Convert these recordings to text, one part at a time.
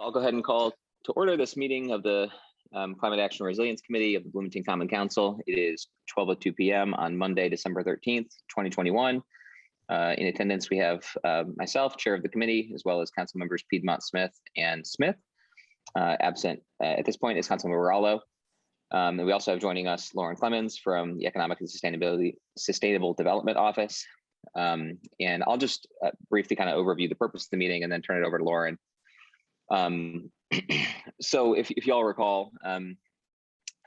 I'll go ahead and call to order this meeting of the Climate Action and Resilience Committee of the Bloomington Common Council. It is 12:02 p.m. on Monday, December 13th, 2021. In attendance, we have myself, chair of the committee, as well as council members Piedmont Smith and Smith. Absent at this point is Councilmember Rallo. And we also have joining us Lauren Clemens from the Economic and Sustainable Development Office. And I'll just briefly kind of overview the purpose of the meeting and then turn it over to Lauren. So if you all recall,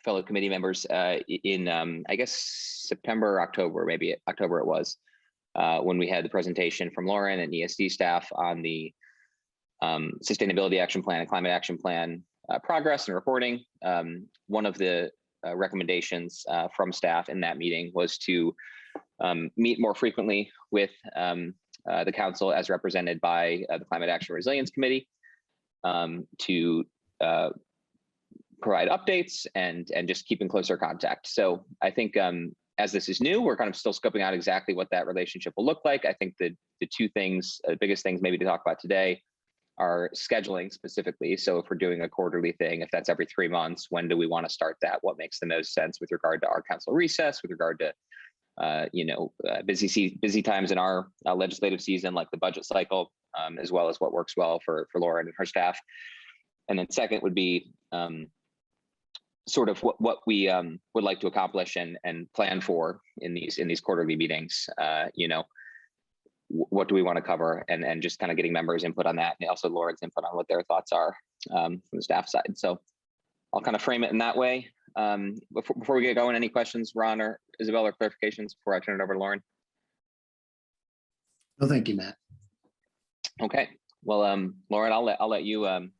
fellow committee members, in I guess September or October, maybe October it was, when we had the presentation from Lauren and ESD staff on the Sustainability Action Plan and Climate Action Plan progress and reporting. One of the recommendations from staff in that meeting was to meet more frequently with the council as represented by the Climate Action Resilience Committee to provide updates and just keep in closer contact. So I think as this is new, we're kind of still scoping out exactly what that relationship will look like. I think the two things, the biggest things maybe to talk about today are scheduling specifically. So if we're doing a quarterly thing, if that's every 3 months, when do we want to start that? What makes the most sense with regard to our council recess, with regard to busy times in our legislative season, like the budget cycle, as well as what works well for Lauren and her staff. And then second would be sort of what we would like to accomplish and plan for in these quarterly meetings. What do we want to cover, and just kind of getting members' input on that, and also Lauren's input on what their thoughts are from the staff side. So I'll kind of frame it in that way. Before we get going, any questions, Ron or Isabel, or clarifications before I turn it over to Lauren? No, thank you, Matt. Okay. Well, Lauren, I'll let you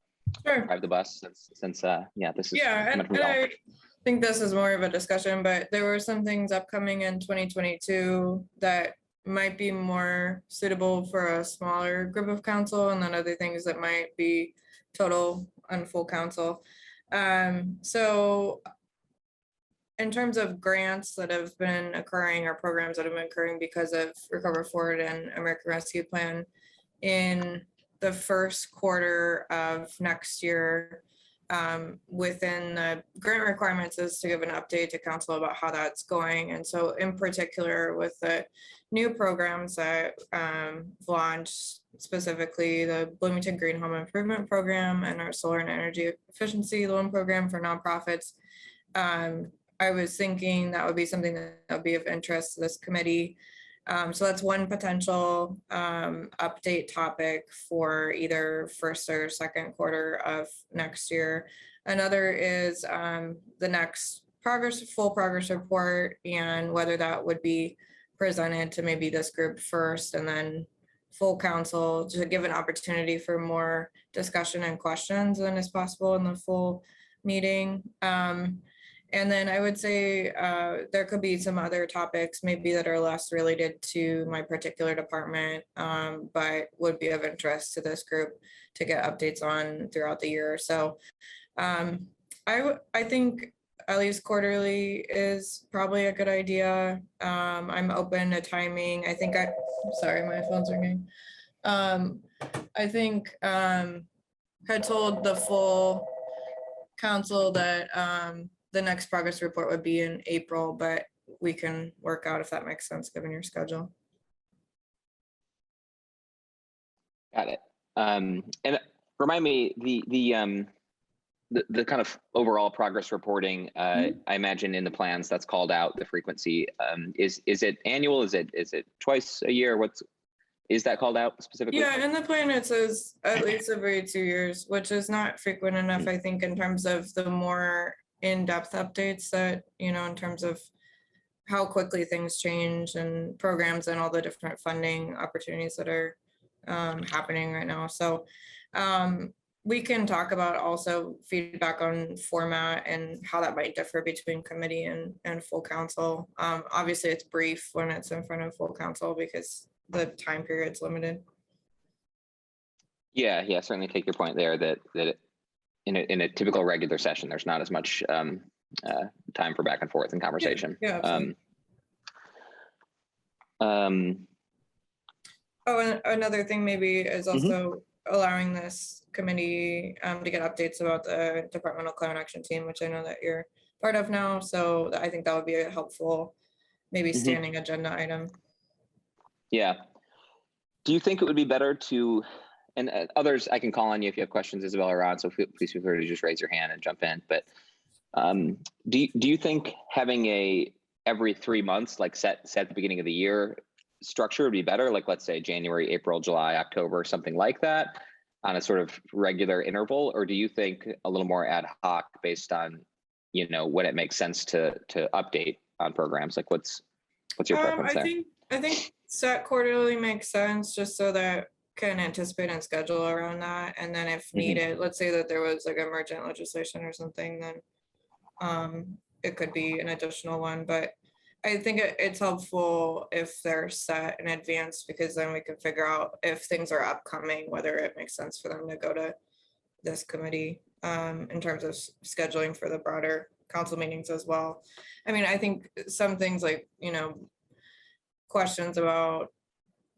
Sure. drive the bus since this is and I think this is more of a discussion, but there were some things upcoming in 2022 that might be more suitable for a smaller group of council, and then other things that might be total and full council. So in terms of grants that have been occurring or programs that have been occurring because of Recover Forward and American Rescue Plan, in the first quarter of next year, within the grant requirements is to give an update to council about how that's going. And so in particular with the new programs that launched, specifically the Bloomington Green Home Improvement Program and our Solar and Energy Efficiency Loan Program for nonprofits, I was thinking that would be something that would be of interest to this committee. So that's one potential update topic for either first or second quarter of next year. Another is the next full progress report, and whether that would be presented to maybe this group first and then full council, to give an opportunity for more discussion and questions than is possible in the full meeting. And then I would say there could be some other topics maybe that are less related to my particular department, but would be of interest to this group to get updates on throughout the year. So I think at least quarterly is probably a good idea. I'm open to timing. I think sorry, my phone's ringing. I think had told the full council that the next progress report would be in April, but we can work out if that makes sense given your schedule. Got it. And remind me the kind of overall progress reporting. I imagine in the plans that's called out the frequency. Is it annual? Is it twice a year? Is that called out specifically? Yeah, in the plan it says at least every 2 years, which is not frequent enough, I think, in terms of the more in-depth updates that, in terms of how quickly things change and programs and all the different funding opportunities that are happening right now. So we can talk about also feedback on format and how that might differ between committee and full council. Obviously it's brief when it's in front of full council because the time period's limited. Yeah, certainly take your point there that in a typical regular session, there's not as much time for back and forth and conversation. Yeah, and another thing maybe is also allowing this committee to get updates about the departmental climate action team, which I know that you're part of now. So I think that would be a helpful, maybe standing agenda item. Yeah. Do you think it would be better to, and others, I can call on you if you have questions, Isabel or Ron, so please feel free to just raise your hand and jump in. But do you think having a every 3 months, like set at the beginning of the year structure would be better? Like, let's say January, April, July, October, something like that on a sort of regular interval? Or do you think a little more ad hoc based on, you know, when it makes sense to update on programs? Like what's your preference there? I think set quarterly makes sense, just so that can anticipate and schedule around that. And then if needed, let's say that there was like emergent legislation or something, then it could be an additional one. But I think it's helpful if they're set in advance, because then we can figure out if things are upcoming, whether it makes sense for them to go to this committee in terms of scheduling for the broader council meetings as well. I mean, I think some things like, you know, questions about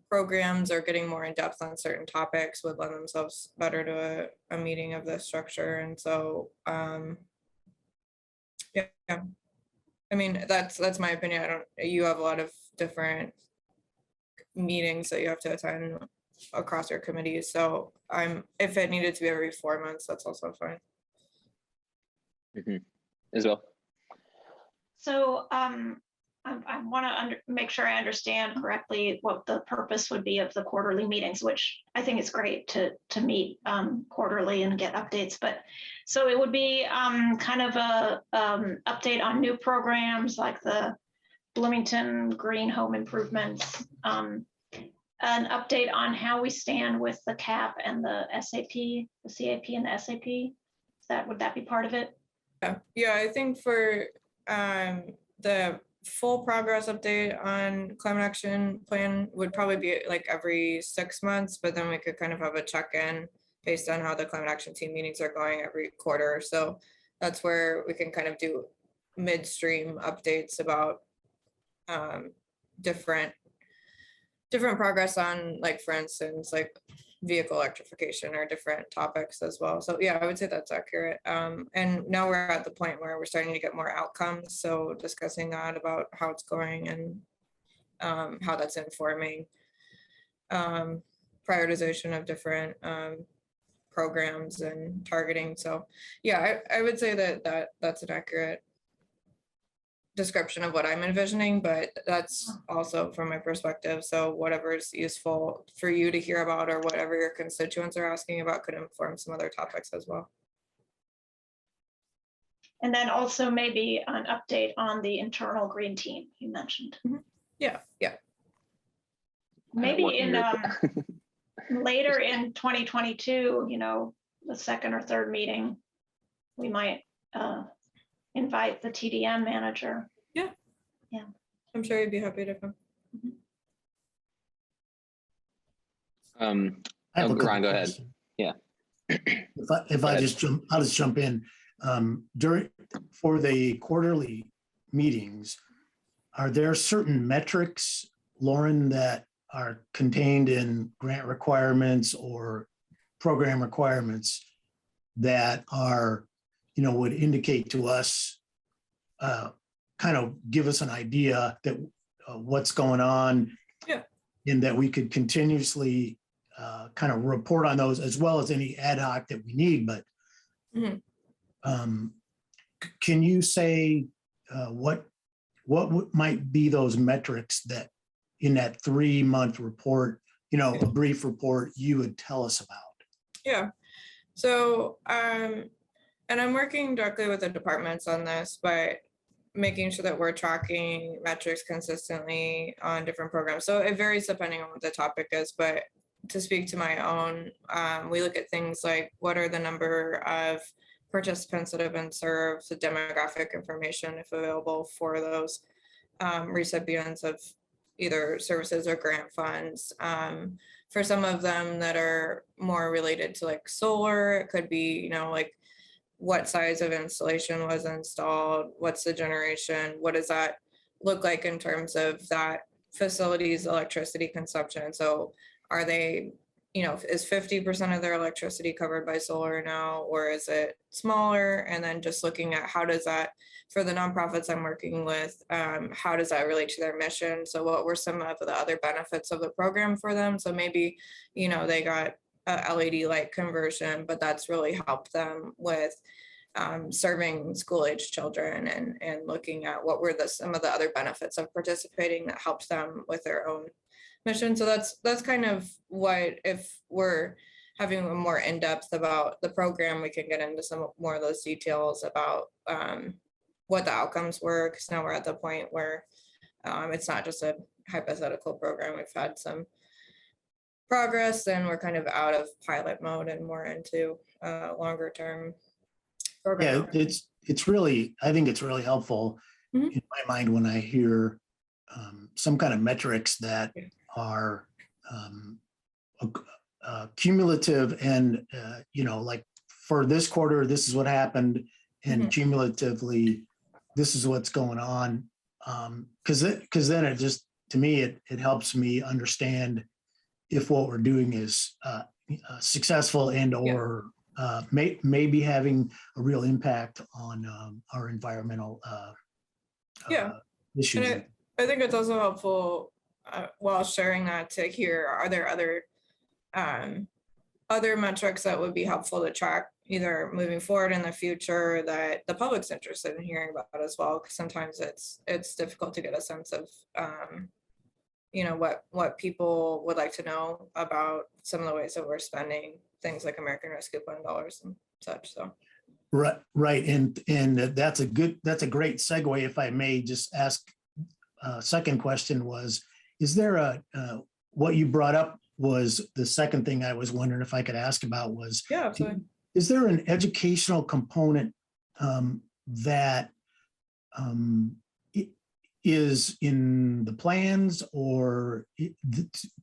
programs or getting more in depth on certain topics would lend themselves better to a meeting of this structure. And so, yeah, I mean, that's my opinion. You have a lot of different meetings that you have to attend across your committees. So if it needed to be every 4 months, that's also fine. Isabel? So I want to make sure I understand correctly what the purpose would be of the quarterly meetings, which I think is great to meet quarterly and get updates. But so it would be kind of a update on new programs like the Bloomington Green Home Improvements, an update on how we stand with the CAP and the SAP, the CAP and the SAP. Would that be part of it? Yeah, I think for the full progress update on climate action plan would probably be like every 6 months, but then we could kind of have a check-in based on how the climate action team meetings are going every quarter. So that's where we can kind of do midstream updates about different progress on, like, for instance, like vehicle electrification or different topics as well. So yeah, I would say that's accurate. And now we're at the point where we're starting to get more outcomes. So discussing that about how it's going and how that's informing prioritization of different programs and targeting. So yeah, I would say that's an accurate description of what I'm envisioning, but that's also from my perspective. So whatever is useful for you to hear about or whatever your constituents are asking about could inform some other topics as well. And then also maybe an update on the internal green team you mentioned. Yeah. Maybe in later in 2022, you know, the second or third meeting, we might invite the TDM manager. Yeah. I'm sure you'd be happy to come. Ron, go ahead. Yeah. I'll just jump in. For the quarterly meetings, are there certain metrics, Lauren, that are contained in grant requirements or program requirements that are, you know, would indicate to us, kind of give us an idea that what's going on? Yeah. And that we could continuously kind of report on those, as well as any ad hoc that we need. But can you say what might be those metrics that in that 3-month report, you know, a brief report, you would tell us about? Yeah. So, and I'm working directly with the departments on this, but making sure that we're tracking metrics consistently on different programs. So it varies depending on what the topic is, but to speak to my own, we look at things like what are the number of participants that have been served, the demographic information, if available, for those recipients of either services or grant funds. For some of them that are more related to like solar, it could be, you know, like what size of installation was installed, what's the generation, what does that look like in terms of that facility's electricity consumption? So are they is 50% of their electricity covered by solar now, or is it smaller? And then just looking at how does that, for the nonprofits I'm working with, how does that relate to their mission? So what were some of the other benefits of the program for them? So maybe, they got a LED light conversion, but that's really helped them with serving school-age children, and looking at what were some of the other benefits of participating that helps them with their own mission. So that's kind of what, if we're having a more in-depth about the program, we can get into some more of those details about what the outcomes were, because now we're at the point where it's not just a hypothetical program. We've had some progress, and we're kind of out of pilot mode and more into longer term program. Yeah, it's really, I think it's really helpful Mhm. in my mind when I hear some kind of metrics that are cumulative and, like for this quarter, this is what happened, and Mhm. cumulatively, this is what's going on. Because then it just, to me, it helps me understand if what we're doing is successful and or maybe having a real impact on our environmental Yeah. issues. And I think it's also helpful while sharing that to hear, are there other metrics that would be helpful to track either moving forward in the future that the public's interested in hearing about as well? Because sometimes it's difficult to get a sense of what people would like to know about some of the ways that we're spending things like American Rescue Plan dollars and such. So Right. And that's a great segue. If I may just ask, second question was, is there what you brought up was the second thing I was wondering if I could ask about was, yeah, absolutely. is there an educational component that is in the plans, or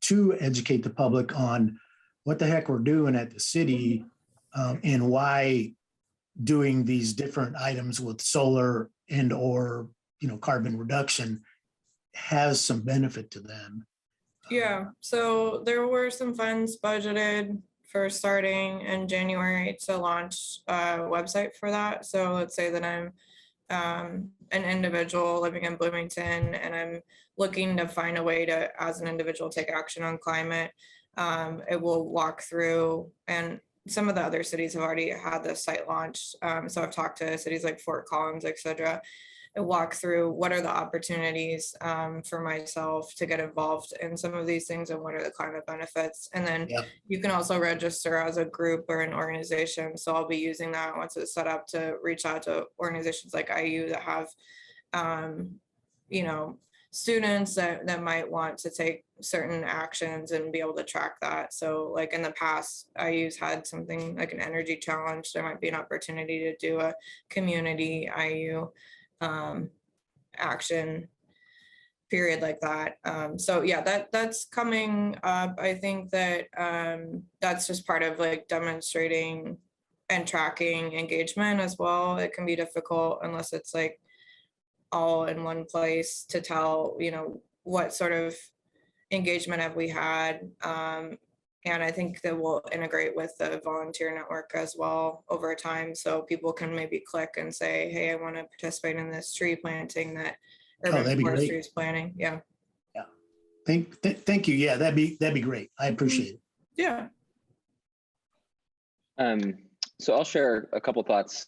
to educate the public on what the heck we're doing at the city, and why doing these different items with solar and or carbon reduction has some benefit to them? Yeah, so there were some funds budgeted for starting in January to launch a website for that. So let's say that I'm an individual living in Bloomington, and I'm looking to find a way to, as an individual, take action on climate. It will walk through, and some of the other cities have already had this site launched. So I've talked to cities like Fort Collins, et cetera, and walk through what are the opportunities for myself to get involved in some of these things, and what are the climate benefits. And then you can also register as a group or an organization. So I'll be using that once it's set up to reach out to organizations like IU that have, students that might want to take certain actions and be able to track that. So like in the past, IU's had something like an energy challenge. There might be an opportunity to do a community IU action period like that. So yeah, that's coming up. I think that that's just part of like demonstrating and tracking engagement as well. It can be difficult unless it's like all in one place to tell, what sort of engagement have we had. And I think that we'll integrate with the volunteer network as well over time. So people can maybe click and say, hey, I want to participate in this tree planting that Urban Forestry is planning. Yeah. Yeah. Thank you. Yeah, that'd be great. I appreciate it. Yeah. So I'll share a couple thoughts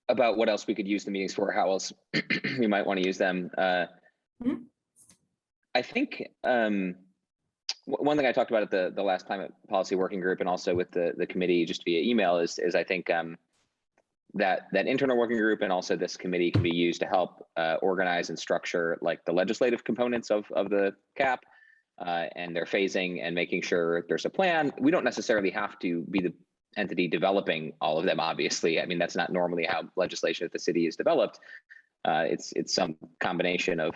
about what else we could use the meetings for, how else we might want to use them. I think one thing I talked about at the last climate policy working group, and also with the committee just via email, is I think that internal working group and also this committee can be used to help organize and structure like the legislative components of the CAP and their phasing, and making sure there's a plan. We don't necessarily have to be the entity developing all of them, obviously. I mean, that's not normally how legislation at the city is developed. It's some combination of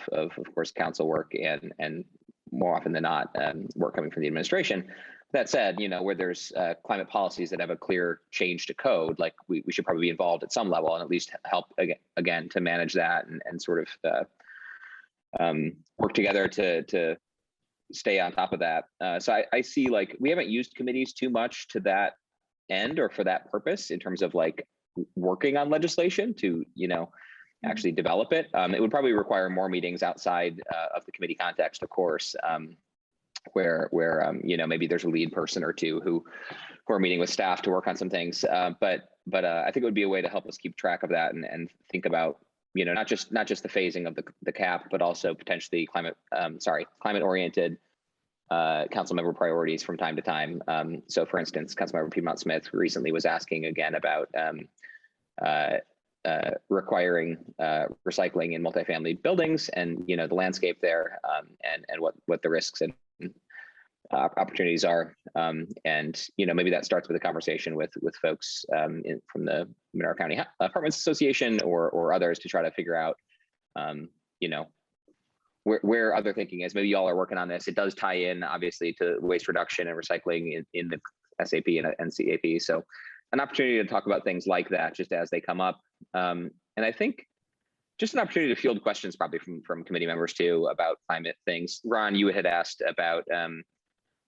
course, council work and more often than not, work coming from the administration. That said, where there's climate policies that have a clear change to code, like we should probably be involved at some level and at least help again to manage that and sort of work together to stay on top of that. So I see like we haven't used committees too much to that end or for that purpose in terms of like working on legislation to, actually develop it. It would probably require more meetings outside of the committee context, of course, where maybe there's a lead person or two who are meeting with staff to work on some things. But I think it would be a way to help us keep track of that and think about, not just the phasing of the cap, but also potentially climate oriented council member priorities from time to time. So for instance, Councilmember Piedmont Smith recently was asking again about requiring recycling in multifamily buildings and the landscape there, and what the risks and opportunities are, and maybe that starts with a conversation with folks from the Monroe County Apartments Association or others to try to figure out where other thinking is. Maybe y'all are working on this. It does tie in obviously to waste reduction and recycling in the SAP and NCAP. So an opportunity to talk about things like that just as they come up. And I think just an opportunity to field questions probably from committee members too about climate things. Ron, you had asked about,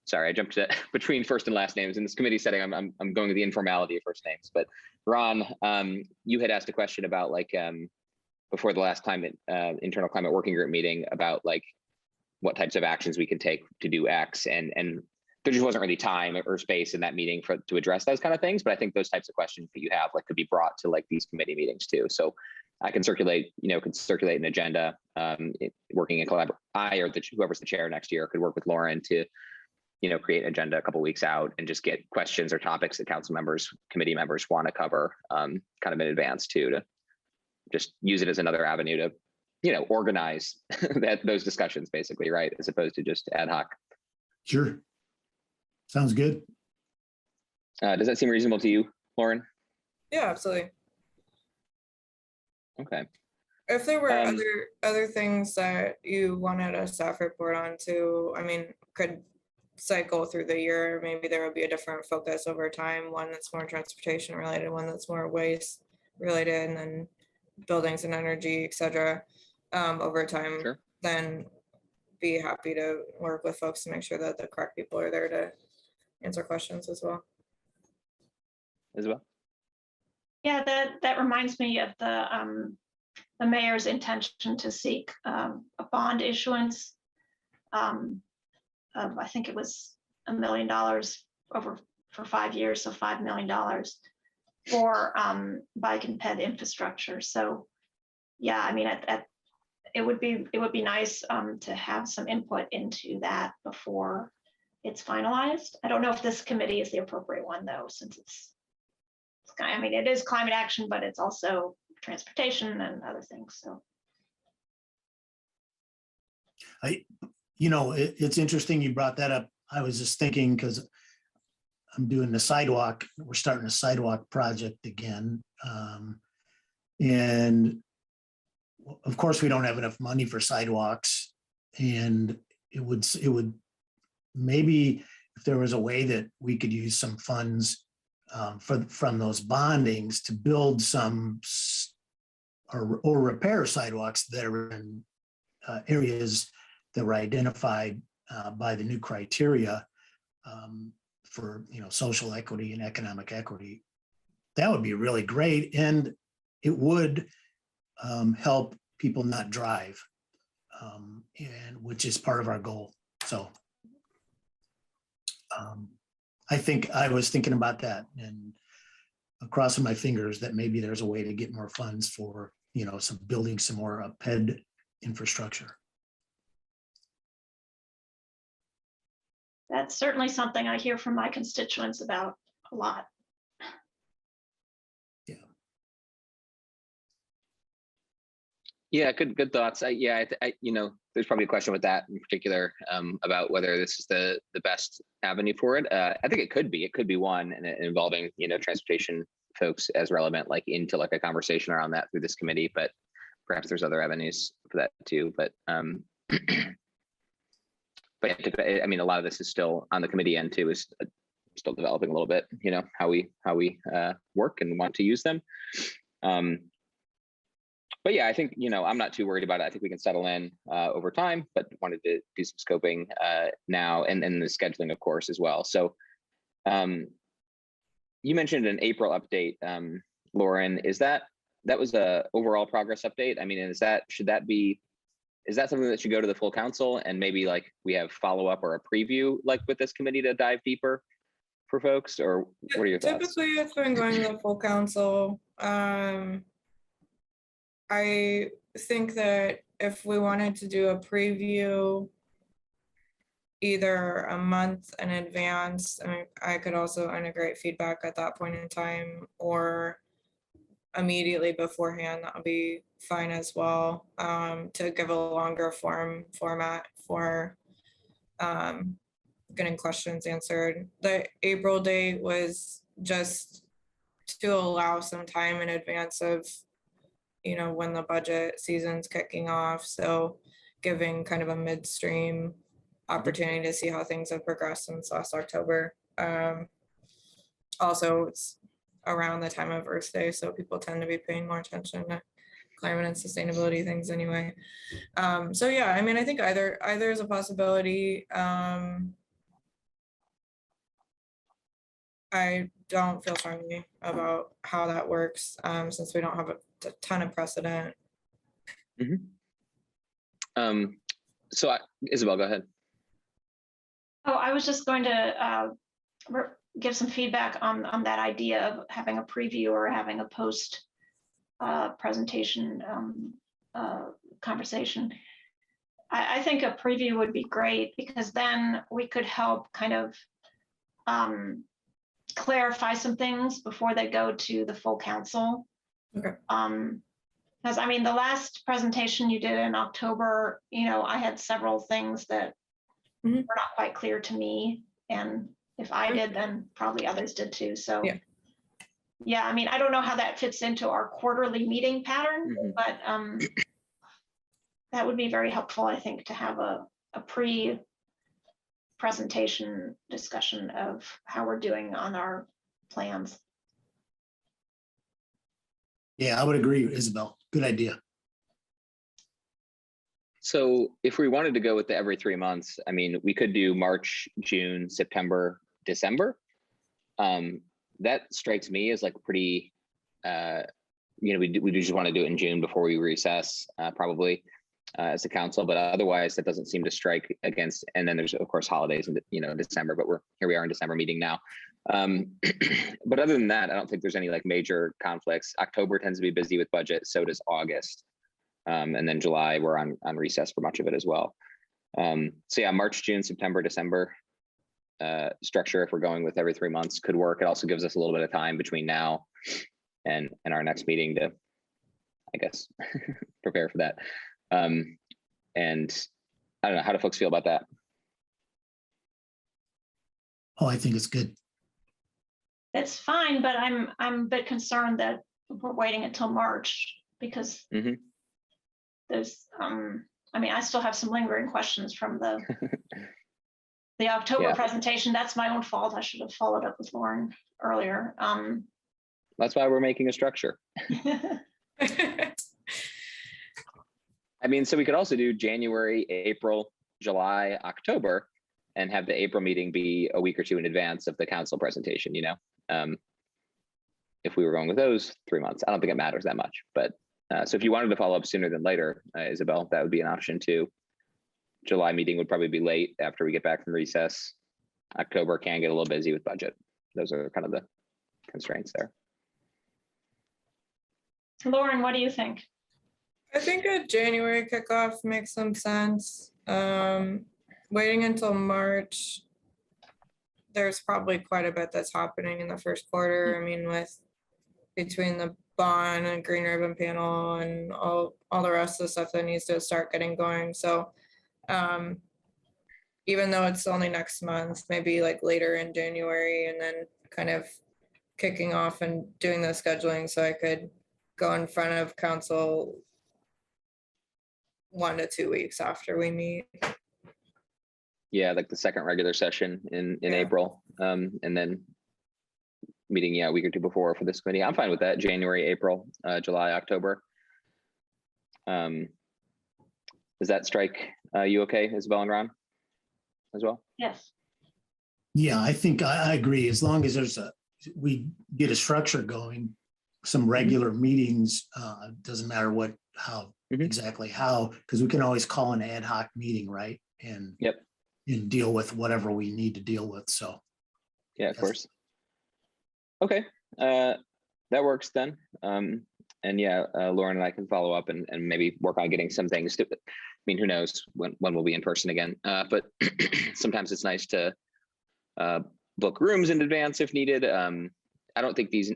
sorry, I jumped between first and last names in this committee setting. I'm going to the informality of first names, but Ron, you had asked a question about like, before the last internal climate working group meeting about like what types of actions we can take to do X, and there just wasn't really time or space in that meeting to address those kind of things. But I think those types of questions that you have like could be brought to like these committee meetings too. So I can circulate an agenda, working in collaboration. Whoever's the chair next year could work with Lauren to, create an agenda a couple weeks out and just get questions or topics that council members, committee members want to cover kind of in advance too, to just use it as another avenue to, organize those discussions basically, right? As opposed to just ad hoc. Sure. Sounds good. Does that seem reasonable to you, Lauren? Yeah, absolutely. Okay. If there were other things that you wanted a staff report on too, could cycle through the year. Maybe there would be a different focus over time, one that's more transportation related, one that's more waste related, and then buildings and energy, etc. Over time. Sure. Then be happy to work with folks to make sure that the correct people are there to answer questions as well. Yeah, that reminds me of the mayor's intention to seek a bond issuance of, I think it was $1 million for 5 years, so $5 million for bike and ped infrastructure. So yeah, it would be nice to have some input into that before it's finalized. I don't know if this committee is the appropriate one though, since it is climate action, but it's also transportation and other things. So it's interesting you brought that up. I was just thinking, because I'm doing the sidewalk, we're starting a sidewalk project again. And of course we don't have enough money for sidewalks, and it would maybe, if there was a way that we could use some funds from those bondings to build some or repair sidewalks that are in areas that were identified by the new criteria for social equity and economic equity. That would be really great, and it would help people not drive, and which is part of our goal. So I was thinking about that and crossing my fingers that maybe there's a way to get more funds for building some more PED infrastructure. that's certainly something I hear from my constituents about a lot. Yeah, good thoughts. There's probably a question with that in particular about whether this is the best avenue for it. I think it could be. It could be one, and involving transportation folks as relevant, like into like a conversation around that through this committee. But perhaps there's other avenues for that too. But a lot of this is still on the committee end too. Is still developing a little bit. How we work and want to use them. But yeah, I think, I'm not too worried about it. I think we can settle in over time, but wanted to do some scoping now and the scheduling, of course, as well. So you mentioned an April update, Lauren. That was a overall progress update? I mean, is that something that should go to the full council and maybe like we have follow-up or a preview like with this committee to dive deeper for folks, or what are your thoughts? Typically, it's been going to the full council. I think that if we wanted to do a preview either a month in advance, I could also integrate feedback at that point in time, or immediately beforehand, that would be fine as well, to give a longer format for getting questions answered. The April date was just to allow some time in advance of when the budget season's kicking off. So giving kind of a midstream opportunity to see how things have progressed since last October. Also, it's around the time of Earth Day, so people tend to be paying more attention to climate and sustainability things anyway. So yeah, I mean, I think either is a possibility. I don't feel strongly about how that works, since we don't have a ton of precedent. So Isabel, go ahead. Oh, I was just going to give some feedback on that idea of having a preview or having a post presentation conversation. I think a preview would be great, because then we could help kind of clarify some things before they go to the full council. Okay. Because I mean, the last presentation you did in October, I had several things that were not quite clear to me, and if I did, then probably others did too. So yeah, I mean, I don't know how that fits into our quarterly meeting pattern, but that would be very helpful, I think, to have a pre-presentation discussion of how we're doing on our plans. Yeah, I would agree, Isabel. Good idea. So if we wanted to go with the every 3 months, I mean, we could do March, June, September, December. That strikes me as like pretty, we just want to do it in June before we recess, probably as a council, but otherwise that doesn't seem to strike against. And then there's of course holidays in December, but here we are in December meeting now. But other than that, I don't think there's any like major conflicts. October tends to be busy with budget, so does August. And then July, we're on recess for much of it as well. So yeah, March, June, September, December structure, if we're going with every 3 months, could work. It also gives us a little bit of time between now and our next meeting to, I guess, prepare for that. And I don't know, how do folks feel about that? Oh, I think it's good. It's fine, but I'm a bit concerned that we're waiting until March, because there's I mean, I still have some lingering questions from the October presentation. That's my own fault. I should have followed up with Lauren earlier. That's why we're making a structure. I mean, so we could also do January, April, July, October, and have the April meeting be a week or two in advance of the council presentation, if we were going with those 3 months. I don't think it matters that much, but so if you wanted to follow up sooner than later, Isabel, that would be an option too. July meeting would probably be late after we get back from recess. October can get a little busy with budget. Those are kind of the constraints there. Lauren, what do you think? I think a January kickoff makes some sense. Waiting until March, there's probably quite a bit that's happening in the first quarter. I mean, between the bond and green ribbon panel and all the rest of the stuff that needs to start getting going. So even though it's only next month, maybe like later in January, and then kind of kicking off and doing the scheduling so I could go in front of council 1 to 2 weeks after we meet. Yeah, like the second regular session in April, and then meeting a week or two before for this committee. I'm fine with that. January, April, July, October. Does that strike you okay, Isabel and Ron, as well? Yes. Yeah, I think I agree. As long as we get a structure going, some regular meetings, doesn't matter exactly how, because we can always call an ad hoc meeting, right? And Yep. and deal with whatever we need to deal with. So. Yeah, of course. Okay, that works then. And yeah, Lauren and I can follow up and maybe work on getting some things. I mean, who knows when we'll be in person again? But sometimes it's nice to book rooms in advance if needed. I don't think these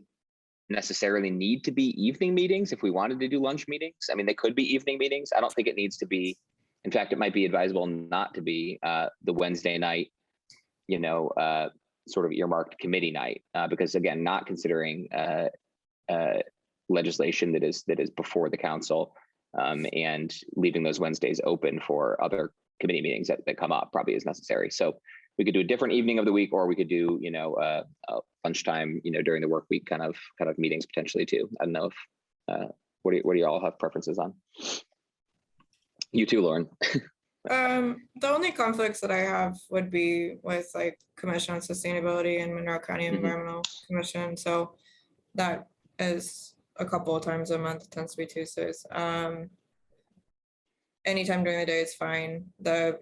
necessarily need to be evening meetings. If we wanted to do lunch meetings, I mean, they could be evening meetings. I don't think it needs to be. In fact, it might be advisable not to be the Wednesday night, sort of earmarked committee night, because again, not considering legislation that is before the council, and leaving those Wednesdays open for other committee meetings that come up probably is necessary. So we could do a different evening of the week, or we could do, lunchtime, during the work week kind of meetings potentially too. I don't know if, what do you all have preferences on? You too, Lauren. The only conflicts that I have would be with like Commission on Sustainability and Monroe County Environmental Commission. So that is a couple of times a month. It tends to be Tuesdays. Anytime during the day is fine. The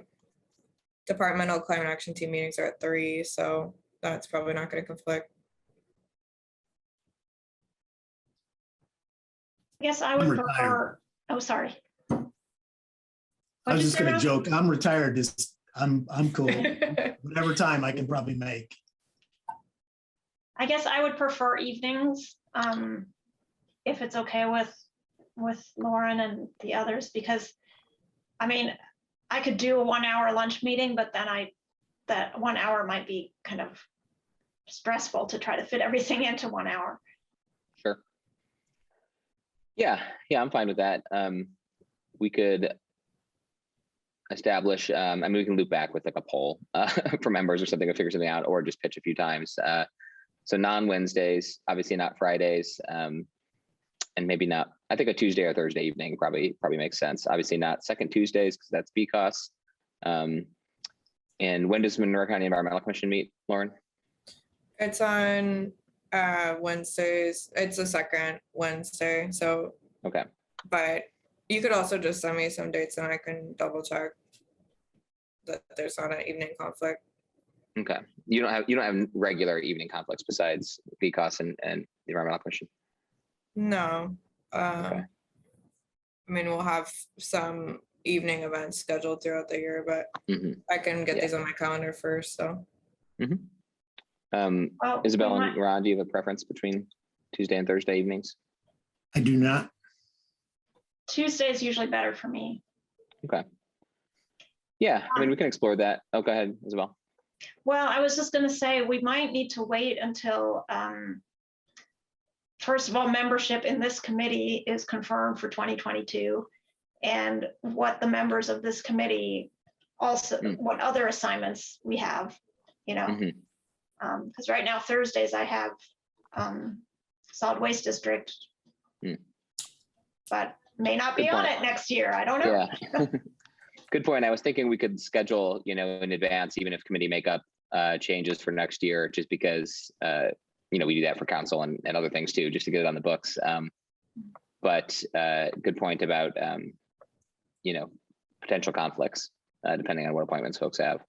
departmental climate action team meetings are at 3, so that's probably not going to conflict. I guess I would prefer. Oh, sorry. I was What'd you just say, gonna Ron? joke. I'm retired. I'm cool. Whatever time I can probably make. I guess I would prefer evenings, if it's okay with Lauren and the others, because I mean, I could do a 1-hour lunch meeting, but then that 1 hour might be kind of stressful to try to fit everything into 1 hour. Sure. Yeah, I'm fine with that. We could establish, I mean, we can loop back with like a poll for members or something to figure something out, or just pitch a few times. So non-Wednesdays, obviously not Fridays, and maybe not, I think a Tuesday or Thursday evening probably makes sense. Obviously not second Tuesdays because that's BCOS. And when does Monroe County Environmental Commission meet, Lauren? It's on Wednesdays. It's the second Wednesday. So Okay. But you could also just send me some dates and I can double check that there's not an evening conflict. Okay. You don't have regular evening conflicts besides BCOS and the Environmental Commission? No. Okay. I mean, we'll have some evening events scheduled throughout the year, but I can get these on my calendar first. So. Isabel and Ron, do you have a preference between Tuesday and Thursday evenings? I do not. Tuesday is usually better for me. Okay. Yeah, I mean, we can explore that. Oh, go ahead, Isabel. Well, I was just going to say we might need to wait until, first of all, membership in this committee is confirmed for 2022, and what the members of this committee also, what other assignments we have, because right now Thursdays I have solid waste district, but may not be on it next year. I don't know. Yeah. Good point. I was thinking we could schedule, in advance, even if committee makeup changes for next year, just because, we do that for council and other things too, just to get it on the books. But good point about, potential conflicts, depending on what appointments folks have.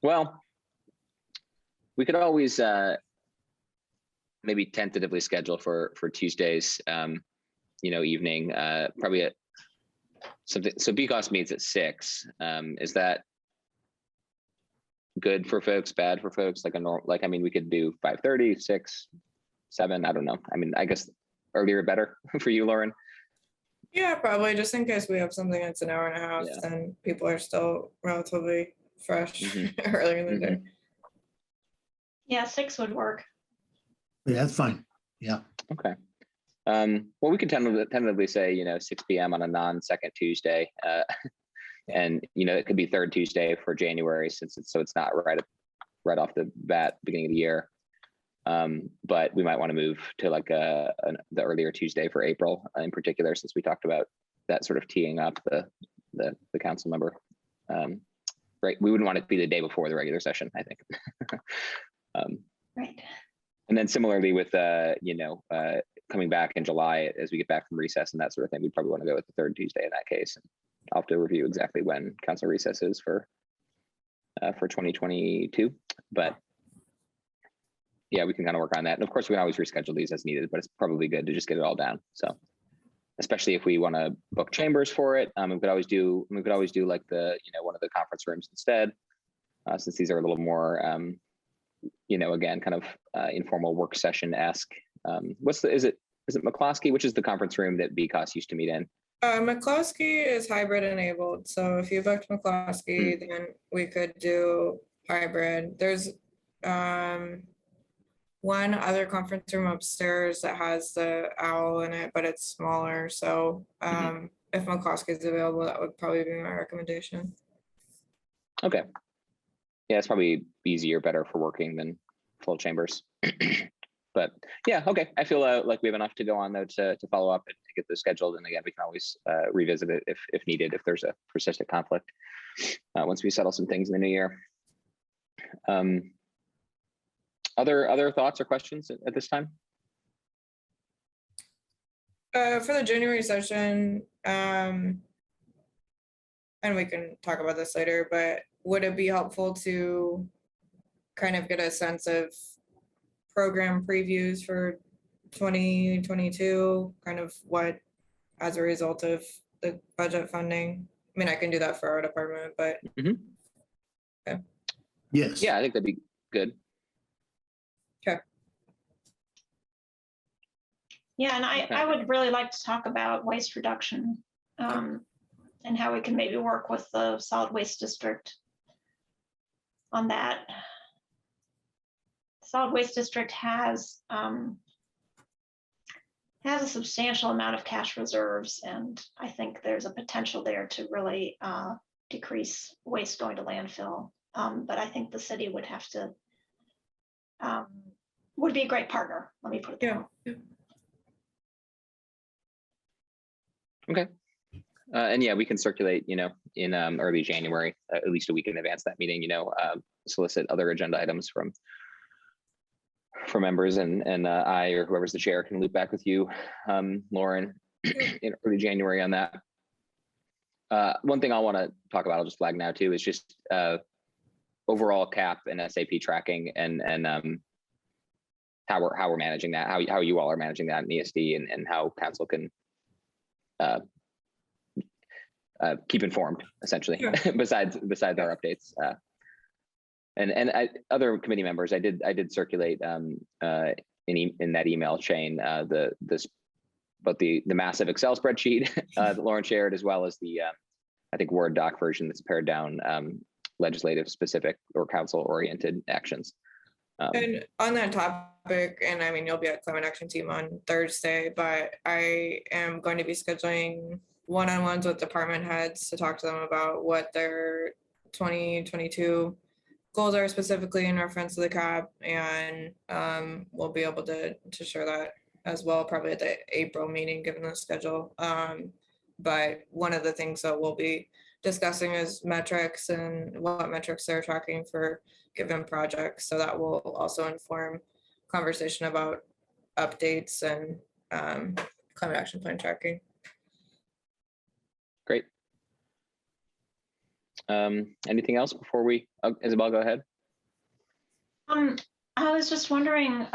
Well, we could always maybe tentatively schedule for Tuesdays, evening, probably at something. So BCOS meets at 6. Is that good for folks, bad for folks? We could do 5:30, 6, 7. I don't know. I mean, I guess earlier better for you, Lauren. Yeah, probably, just in case we have something that's an hour and a half, then people are still relatively fresh earlier in the day. Yeah, 6 would work. Yeah, that's fine. Yeah. Okay. Well, we can tentatively say, 6 p.m. on a non-second Tuesday. And, it could be third Tuesday for January, since it's not right off the bat, beginning of the year. But we might want to move to like the earlier Tuesday for April in particular, since we talked about that sort of teeing up the council member. Right, we wouldn't want it to be the day before the regular session, I think. Right. And then similarly with coming back in July as we get back from recess and that sort of thing, we'd probably want to go with the third Tuesday in that case. And I'll have to review exactly when council recess is for 2022, but yeah, we can kind of work on that. And of course, we can always reschedule these as needed, but it's probably good to just get it all down. So, especially if we want to book chambers for it, we could always do like one of the conference rooms instead, since these are a little more, again, kind of informal work session-esque. Is it McCloskey, which is the conference room that BCOS used to meet in? McCloskey is hybrid enabled. So if you booked McCloskey, then we could do hybrid. There's one other conference room upstairs that has the owl in it, but it's smaller. So if McCloskey is available, that would probably be my recommendation. Okay. Yeah, it's probably easier, better for working than full chambers. But yeah, okay. I feel like we have enough to go on though to follow up and to get this scheduled. And again, we can always revisit it if needed, if there's a persistent conflict once we settle some things in the new year. Other thoughts or questions at this time? For the January session, and we can talk about this later, but would it be helpful to kind of get a sense of program previews for 2022, kind of what as a result of the budget funding? I mean, I can do that for our department, but okay. Yes. Yeah, I think that'd be good. Okay. Yeah, and I would really like to talk about waste reduction and how we can maybe work with the solid waste district on that. Solid waste district has a substantial amount of cash reserves, and I think there's a potential there to really decrease waste going to landfill. But I think the city would have to would be a great partner. Let me put it that way. Okay. And yeah, we can circulate, in early January, at least a week in advance of that meeting, solicit other agenda items from members, and I or whoever's the chair can loop back with you, Lauren, in early January on that. One thing I want to talk about, I'll just flag now too, is just overall CAP and SAP tracking and how we're managing that, how you all are managing that in ESD, and how council can keep informed, essentially. Sure. besides our updates, and other committee members, I did circulate in that email chain but the massive Excel spreadsheet that Lauren shared, as well as the I think Word doc version that's pared down legislative specific or council oriented actions. And on that topic, and I mean, you'll be at Climate Action Team on Thursday, but I am going to be scheduling one-on-ones with department heads to talk to them about what their 2022 goals are specifically in reference to the CAP, and we'll be able to share that as well, probably at the April meeting, given the schedule. But one of the things that we'll be discussing is metrics and what metrics they're tracking for given projects. So that will also inform conversation about updates and climate action plan tracking. Great. Anything else before we, Isabel, go ahead. I was just wondering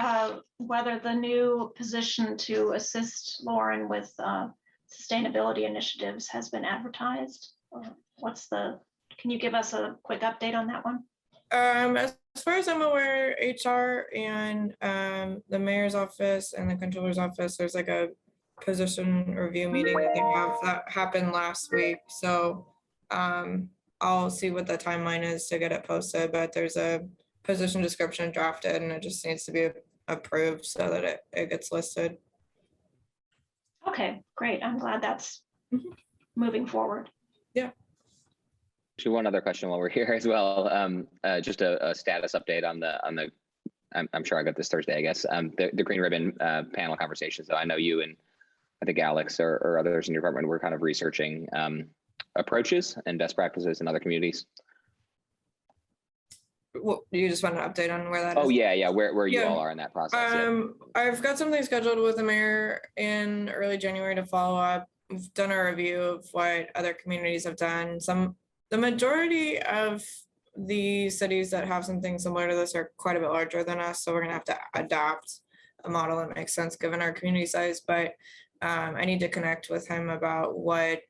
whether the new position to assist Lauren with sustainability initiatives has been advertised, or can you give us a quick update on that one? As far as I'm aware, HR and the mayor's office and the controller's office, there's like a position review meeting that they have that happened last week. So I'll see what the timeline is to get it posted, but there's a position description drafted and it just needs to be approved so that it gets listed. Okay, great. I'm glad that's moving forward. Yeah. Actually, one other question while we're here as well. Just a status update on the I'm sure I got this Thursday, I guess. The Green Ribbon panel conversation. So I know you and I think Alex or others in your department were kind of researching approaches and best practices in other communities. Well, you just want an update on where that is? Oh yeah, where you Yeah. all are in that process. Yeah. I've got something scheduled with the mayor in early January to follow up. We've done a review of what other communities have done. The majority of the cities that have something similar to this are quite a bit larger than us, so we're gonna have to adopt a model that makes sense given our community size. But I need to connect with him about what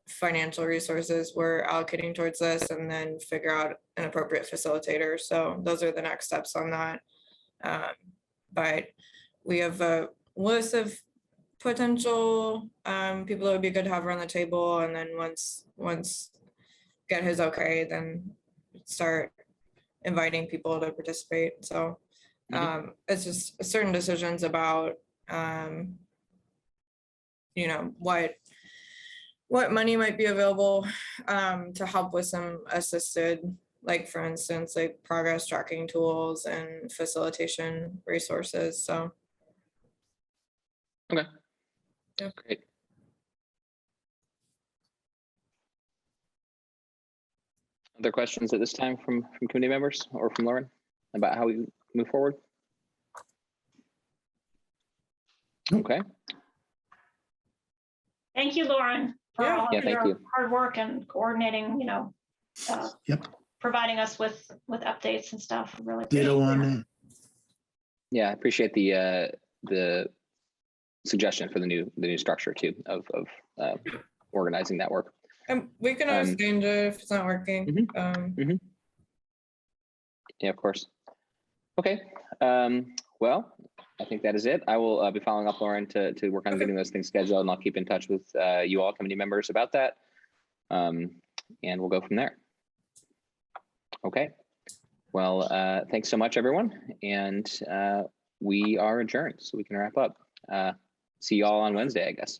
financial resources we're allocating towards this and then figure out an appropriate facilitator. So those are the next steps on that. But we have a list of potential people that would be good to have around the table. And then once get his okay, then start inviting people to participate. So it's just certain decisions about what money might be available to help with some assisted, like for instance, like progress tracking tools and facilitation resources. So. Okay. Yeah. Great. Other questions at this time from committee members or from Lauren about how we move forward? Okay. Thank you, Lauren, for Yeah. all Yeah, of thank your you. hard work and coordinating, Yep. providing us with updates and stuff. Really Ditto appreciate on it. that. Yeah, I appreciate the suggestion for the new structure too of organizing that work. And we can always change it if it's not working. Yeah, of course. Okay. Well, I think that is it. I will be following up, Lauren, to work on getting those things scheduled, and I'll keep in touch with you all committee members about that. And we'll go from there. Okay. Well, thanks so much, everyone. And we are adjourned, so we can wrap up. See you all on Wednesday, I guess.